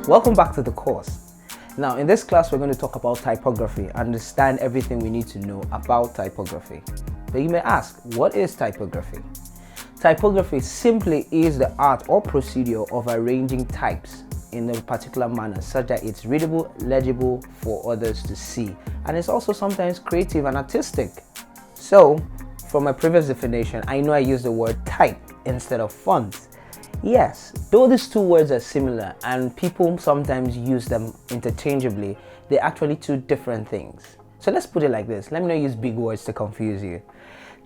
Welcome back to the course. Now in this class we're going to talk about typography, understand everything we need to know about typography. But you may ask, what is typography? Typography simply is the art or procedure of arranging types in a particular manner such that it's readable, legible for others to see, and it's also sometimes creative and artistic. So from my previous definition, I know I used the word type instead of font. Yes, though these two words are similar and people sometimes use them interchangeably, they're actually two different things. So let's put it like this. Let me not use big words to confuse you.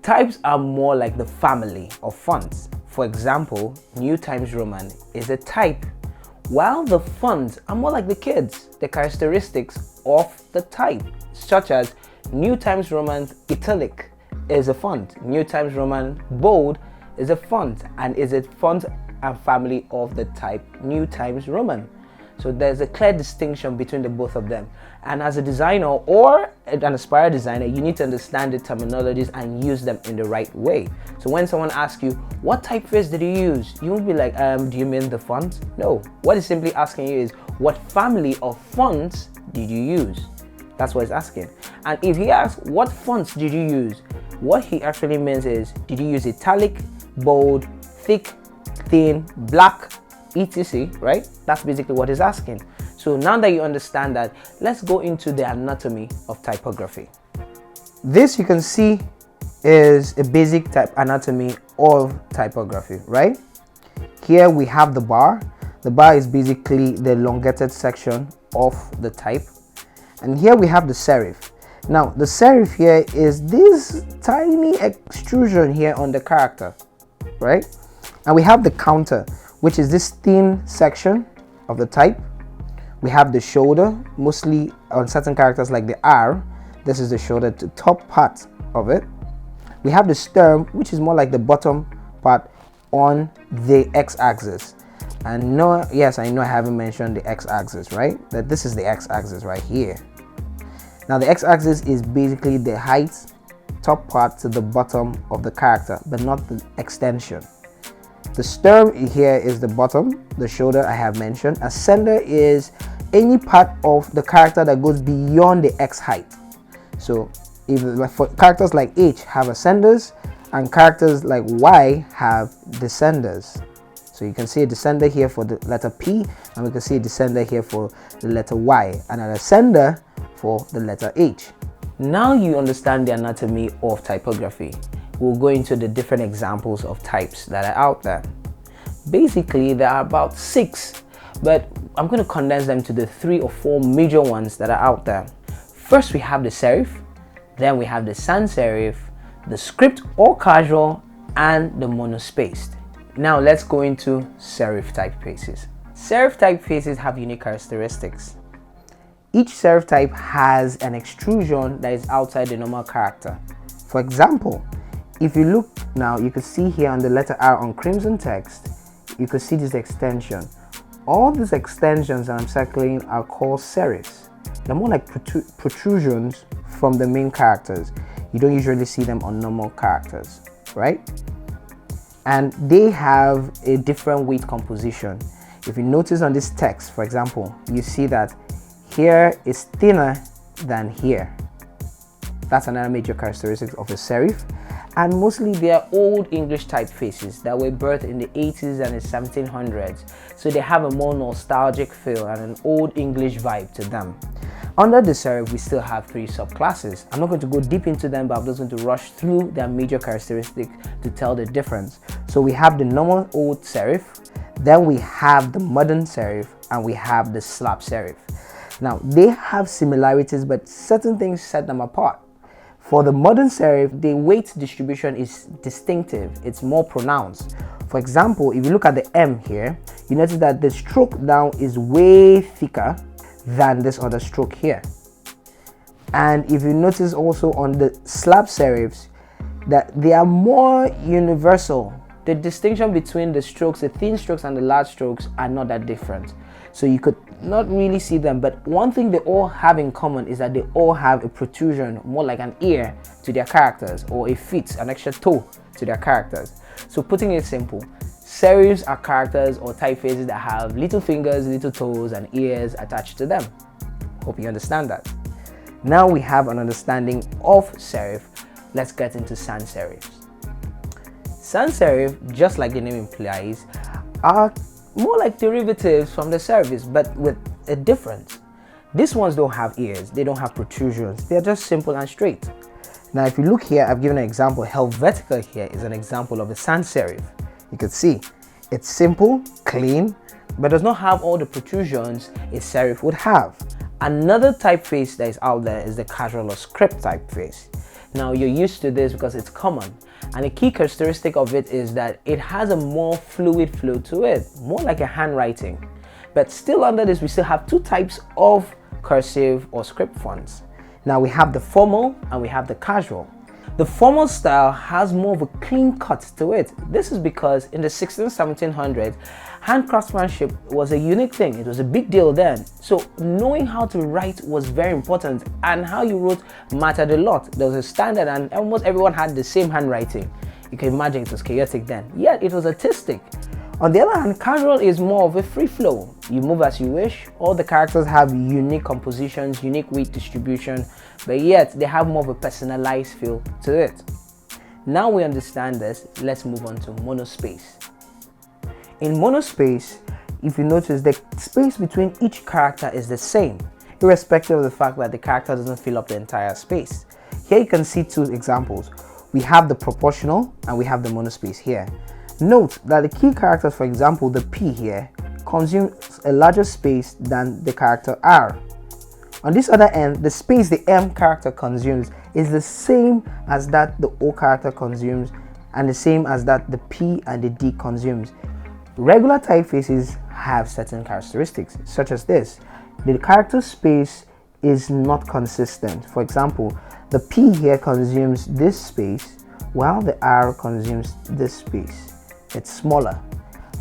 Types are more like the family of fonts. For example, New Times Roman is a type, while the fonts are more like the kids, the characteristics of the type, such as New Times Roman Italic is a font, New Times Roman Bold is a font, and is a font and family of the type New Times Roman. So there's a clear distinction between the both of them. And as a designer or an aspiring designer, you need to understand the terminologies and use them in the right way. So when someone asks you, what typeface did you use? You won't be like, do you mean the font? No. What it's simply asking you is, what family of fonts did you use? That's what it's asking. And if he asks, what fonts did you use? What he actually means is, did you use italic, bold, thick, thin, black, etc, right? That's basically what he's asking. So now that you understand that, let's go into the anatomy of typography. This you can see is a basic type anatomy of typography, right? Here we have the bar. The bar is basically the elongated section of the type. And here we have the serif. Now the serif here is this tiny extrusion here on the character, right? And we have the counter, which is this thin section of the type. We have the shoulder, mostly on certain characters like the R. This is the shoulder, the top part of it. We have the stern, which is more like the bottom part on the x-axis. And no, yes, I know I haven't mentioned the x-axis, right? That this is the x-axis right here. Now the x-axis is basically the height, top part to the bottom of the character, but not the extension. The stern here is the bottom, the shoulder I have mentioned. Ascender is any part of the character that goes beyond the x height. So if for characters like H have ascenders and characters like Y have descenders. So you can see a descender here for the letter P, and we can see a descender here for the letter Y, and an ascender for the letter H. Now you understand the anatomy of typography. We'll go into the different examples of types that are out there. Basically, there are about 6, but I'm going to condense them to the 3 or 4 major ones that are out there. First, we have the serif, then we have the sans serif, the script or casual, and the monospaced. Now let's go into serif typefaces. Serif typefaces have unique characteristics. Each serif type has an extrusion that is outside the normal character. For example, if you look now, you can see here on the letter R on crimson text, you can see this extension. All these extensions that I'm circling are called serifs. They're more like protrusions from the main characters. You don't usually see them on normal characters, right? And they have a different weight composition. If you notice on this text, for example, you see that here is thinner than here. That's another major characteristic of a serif. And mostly they are old English typefaces that were birthed in the 80s and the 1700s. So they have a more nostalgic feel and an old English vibe to them. Under the serif, we still have 3 subclasses. I'm not going to go deep into them, but I'm just going to rush through their major characteristics to tell the difference. So we have the normal old serif, then we have the modern serif, and we have the slab serif. Now they have similarities, but certain things set them apart. For the modern serif, the weight distribution is distinctive, it's more pronounced. For example, if you look at the M here, you notice that the stroke down is way thicker than this other stroke here. And if you notice also on the slab serifs, that they are more universal. The distinction between the strokes, the thin strokes and the large strokes are not that different. So you could not really see them, but one thing they all have in common is that they all have a protrusion, more like an ear to their characters, or a foot, an extra toe to their characters. So putting it simple, serifs are characters or typefaces that have little fingers, little toes, and ears attached to them. Hope you understand that. Now we have an understanding of serif. Let's get into sans serifs. Sans serif, just like the name implies, are more like derivatives from the serifs, but with a difference. These ones don't have ears, they don't have protrusions, they're just simple and straight. Now if you look here, I've given an example. Helvetica here is an example of a sans serif. You can see it's simple, clean, but does not have all the protrusions a serif would have. Another typeface that is out there is the casual or script typeface. Now you're used to this because it's common, and a key characteristic of it is that it has a more fluid flow to it, more like a handwriting. But still under this, we still have two types of cursive or script fonts. Now we have the formal and we have the casual. The formal style has more of a clean cut to it. This is because in the 1700s, hand craftsmanship was a unique thing. It was a big deal then. So knowing how to write was very important, and how you wrote mattered a lot. There was a standard and almost everyone had the same handwriting. You can imagine it was chaotic then, yet it was artistic. On the other hand, casual is more of a free flow. You move as you wish. All the characters have unique compositions, unique weight distribution, but yet they have more of a personalized feel to it. Now we understand this, let's move on to monospace. In monospace, if you notice, the space between each character is the same, irrespective of the fact that the character doesn't fill up the entire space. Here you can see two examples. We have the proportional and we have the monospace here. Note that the key characters, for example the P here, consumes a larger space than the character R. On this other end, the space the M character consumes is the same as that the O character consumes, and the same as that the P and the D consumes. Regular typefaces have certain characteristics, such as this. The character space is not consistent. For example, the P here consumes this space, while the R consumes this space. It's smaller.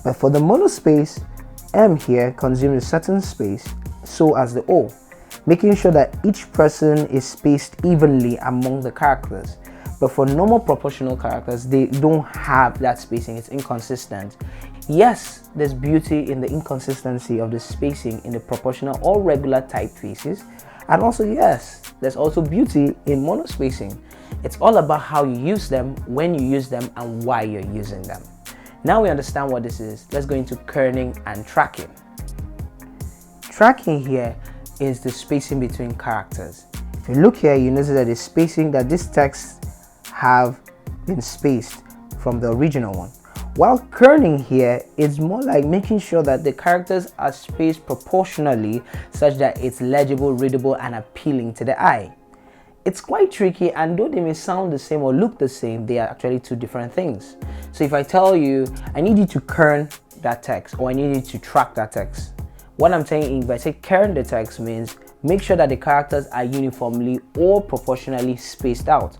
But for the monospace, M here consumes a certain space, so as the O, making sure that each person is spaced evenly among the characters. But for normal proportional characters, they don't have that spacing, it's inconsistent. Yes, there's beauty in the inconsistency of the spacing in the proportional or regular typefaces, and also yes, there's also beauty in monospacing. It's all about how you use them, when you use them, and why you're using them. Now we understand what this is, let's go into kerning and tracking. Tracking here is the spacing between characters. If you look here, you notice that the spacing that this text have been spaced from the original one. While kerning here is more like making sure that the characters are spaced proportionally such that it's legible, readable, and appealing to the eye. It's quite tricky, and though they may sound the same or look the same, they are actually two different things. So if I tell you, I need you to kern that text, or I need you to track that text, what I'm saying, if I say kern the text, means make sure that the characters are uniformly or proportionally spaced out.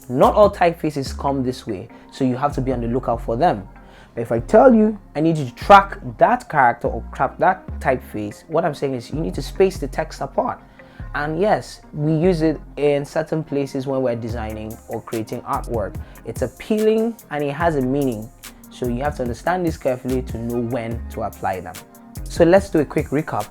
Not all typefaces come this way, so you have to be on the lookout for them. But if I tell you, I need you to track that character or track that typeface, what I'm saying is you need to space the text apart. And yes, we use it in certain places when we're designing or creating artwork. It's appealing and it has a meaning. So you have to understand this carefully to know when to apply them. So let's do a quick recap.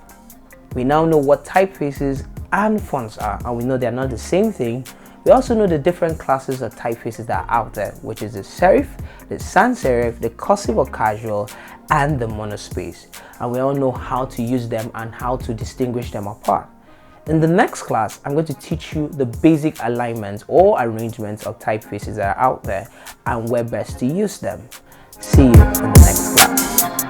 We now know what typefaces and fonts are, and we know they're not the same thing. We also know the different classes of typefaces that are out there, which is the serif, the sans serif, the cursive or casual, and the monospace. And we all know how to use them and how to distinguish them apart. In the next class, I'm going to teach you the basic alignments or arrangements of typefaces that are out there and where best to use them. See you in the next class.